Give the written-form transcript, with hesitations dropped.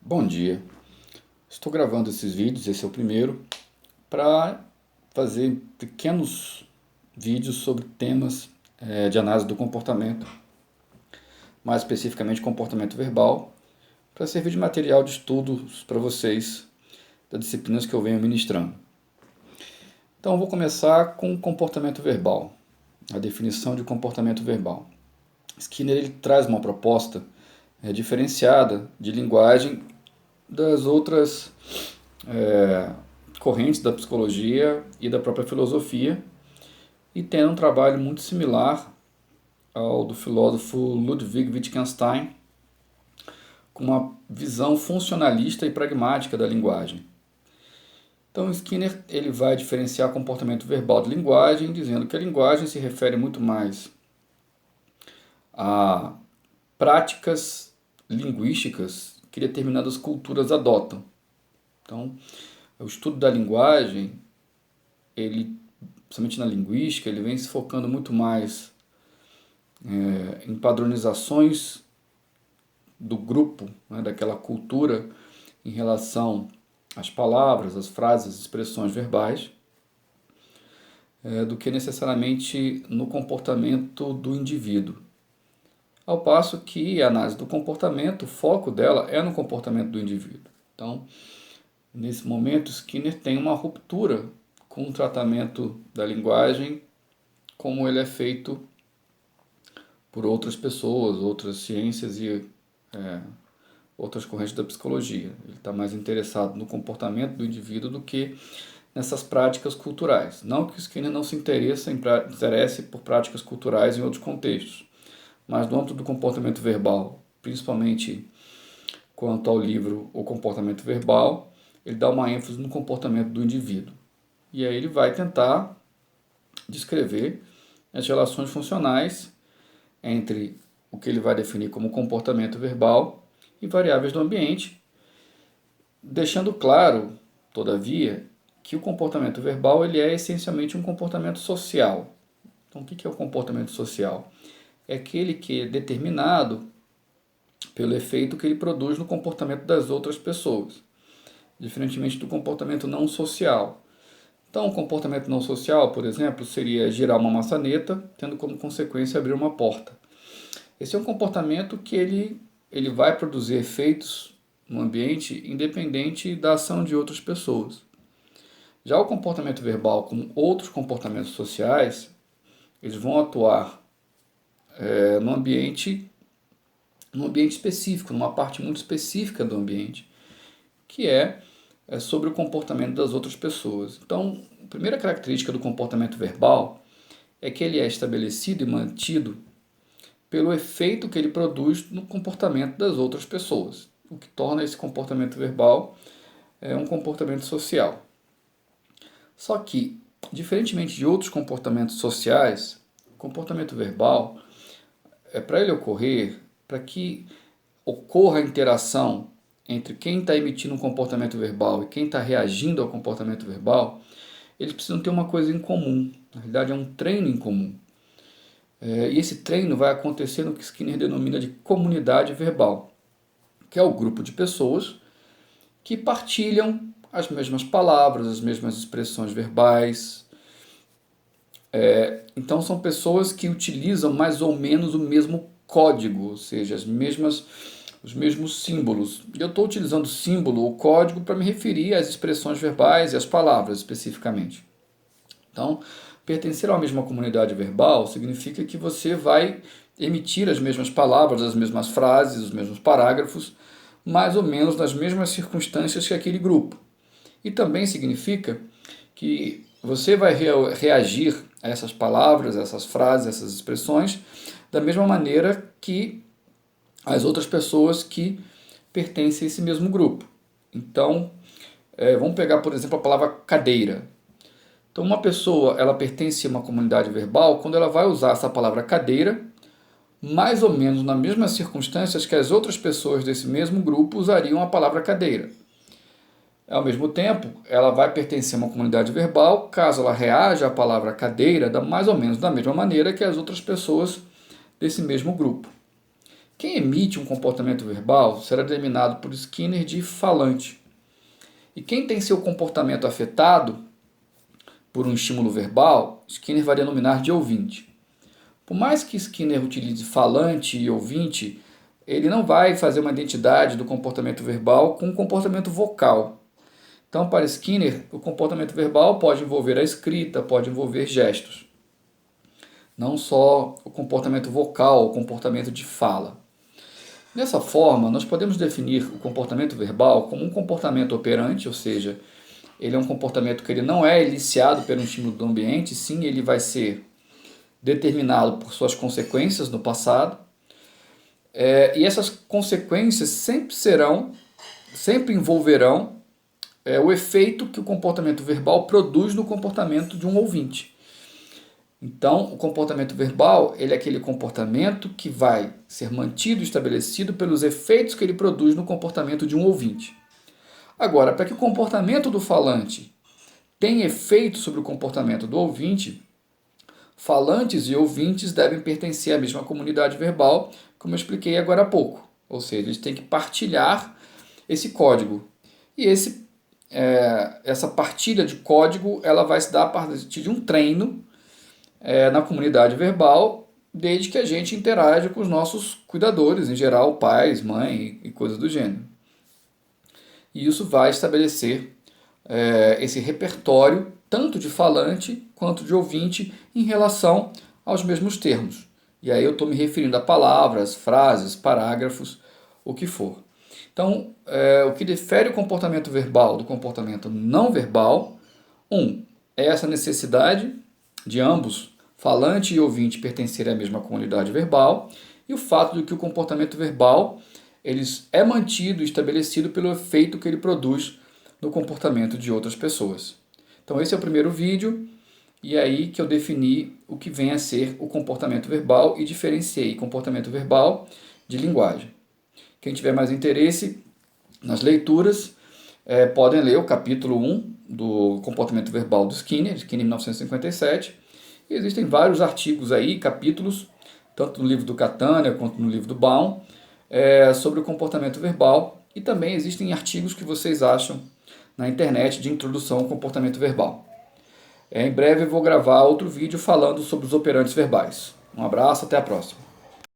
Bom dia, estou gravando esses vídeos, esse é o primeiro, para fazer pequenos vídeos sobre temas de análise do comportamento, mais especificamente comportamento verbal, para servir de material de estudos para vocês das disciplinas que eu venho ministrando. Então eu vou começar com comportamento verbal, a definição de comportamento verbal. Skinner ele traz uma proposta diferenciada de linguagem das outras correntes da psicologia e da própria filosofia, e tendo um trabalho muito similar ao do filósofo Ludwig Wittgenstein, com uma visão funcionalista e pragmática da linguagem. Então Skinner ele vai diferenciar comportamento verbal de linguagem, dizendo que a linguagem se refere muito mais a práticas linguísticas que determinadas culturas adotam. Então, o estudo da linguagem, ele, principalmente na linguística, ele vem se focando muito mais em padronizações do grupo, né, daquela cultura em relação às palavras, às frases, às expressões verbais, do que necessariamente no comportamento do indivíduo. Ao passo que a análise do comportamento, o foco dela é no comportamento do indivíduo. Então, nesse momento, Skinner tem uma ruptura com o tratamento da linguagem como ele é feito por outras pessoas, outras ciências e outras correntes da psicologia. Ele está mais interessado no comportamento do indivíduo do que nessas práticas culturais. Não que Skinner não se interesse por práticas culturais em outros contextos, mas no âmbito do comportamento verbal, principalmente quanto ao livro O Comportamento Verbal, ele dá uma ênfase no comportamento do indivíduo. E aí ele vai tentar descrever as relações funcionais entre o que ele vai definir como comportamento verbal e variáveis do ambiente, deixando claro, todavia, que o comportamento verbal ele é essencialmente um comportamento social. Então, o que é o comportamento social? É aquele que é determinado pelo efeito que ele produz no comportamento das outras pessoas, diferentemente do comportamento não social. Então, o comportamento não social, por exemplo, seria girar uma maçaneta, tendo como consequência abrir uma porta. Esse é um comportamento que ele vai produzir efeitos no ambiente independente da ação de outras pessoas. Já o comportamento verbal, como outros comportamentos sociais, eles vão atuar no ambiente específico, numa parte muito específica do ambiente, que é sobre o comportamento das outras pessoas. Então, a primeira característica do comportamento verbal é que ele é estabelecido e mantido pelo efeito que ele produz no comportamento das outras pessoas, o que torna esse comportamento verbal um comportamento social. Só que, diferentemente de outros comportamentos sociais, o comportamento verbal, para ele ocorrer, para que ocorra a interação entre quem está emitindo um comportamento verbal e quem está reagindo ao comportamento verbal, eles precisam ter uma coisa em comum. Na realidade, é um treino em comum. E esse treino vai acontecer no que Skinner denomina de comunidade verbal, que é o grupo de pessoas que partilham as mesmas palavras, as mesmas expressões verbais. Então, são pessoas que utilizam mais ou menos o mesmo código, ou seja, os mesmos símbolos. E eu estou utilizando símbolo ou código para me referir às expressões verbais e às palavras especificamente. Então, pertencer a uma mesma comunidade verbal significa que você vai emitir as mesmas palavras, as mesmas frases, os mesmos parágrafos, mais ou menos nas mesmas circunstâncias que aquele grupo. E também significa que você vai reagir a essas palavras, a essas frases, a essas expressões, da mesma maneira que as outras pessoas que pertencem a esse mesmo grupo. Então, vamos pegar, por exemplo, a palavra cadeira. Então, uma pessoa ela pertence a uma comunidade verbal quando ela vai usar essa palavra cadeira, mais ou menos nas mesmas circunstâncias que as outras pessoas desse mesmo grupo usariam a palavra cadeira. Ao mesmo tempo, ela vai pertencer a uma comunidade verbal caso ela reaja à palavra cadeira mais ou menos da mesma maneira que as outras pessoas desse mesmo grupo. Quem emite um comportamento verbal será denominado por Skinner de falante. E quem tem seu comportamento afetado por um estímulo verbal, Skinner vai denominar de ouvinte. Por mais que Skinner utilize falante e ouvinte, ele não vai fazer uma identidade do comportamento verbal com o comportamento vocal. Então, para Skinner, o comportamento verbal pode envolver a escrita, pode envolver gestos. Não só o comportamento vocal, o comportamento de fala. Dessa forma, nós podemos definir o comportamento verbal como um comportamento operante, ou seja, ele é um comportamento que ele não é iniciado pelo estímulo do ambiente, sim, ele vai ser determinado por suas consequências no passado, e essas consequências sempre envolverão o efeito que o comportamento verbal produz no comportamento de um ouvinte. Então, o comportamento verbal ele é aquele comportamento que vai ser mantido e estabelecido pelos efeitos que ele produz no comportamento de um ouvinte. Agora, para que o comportamento do falante tenha efeito sobre o comportamento do ouvinte, falantes e ouvintes devem pertencer à mesma comunidade verbal, como eu expliquei agora há pouco. Ou seja, eles têm que partilhar esse código. E essa partilha de código ela vai se dar a partir de um treino na comunidade verbal, desde que a gente interaja com os nossos cuidadores, em geral, pais, mãe e coisas do gênero. E isso vai estabelecer esse repertório, tanto de falante quanto de ouvinte, em relação aos mesmos termos. E aí eu estou me referindo a palavras, frases, parágrafos, o que for. Então, o que difere o comportamento verbal do comportamento não verbal, é essa necessidade de ambos, falante e ouvinte, pertencerem à mesma comunidade verbal, e o fato de que o comportamento verbal é mantido e estabelecido pelo efeito que ele produz no comportamento de outras pessoas. Então esse é o primeiro vídeo, e é aí que eu defini o que vem a ser o comportamento verbal e diferenciei comportamento verbal de linguagem. Quem tiver mais interesse nas leituras, podem ler o capítulo 1 do comportamento verbal do Skinner 1957. E existem vários artigos aí, capítulos, tanto no livro do Catania quanto no livro do Baum, sobre o comportamento verbal. E também existem artigos que vocês acham na internet de introdução ao comportamento verbal. Em breve eu vou gravar outro vídeo falando sobre os operantes verbais. Um abraço, até a próxima.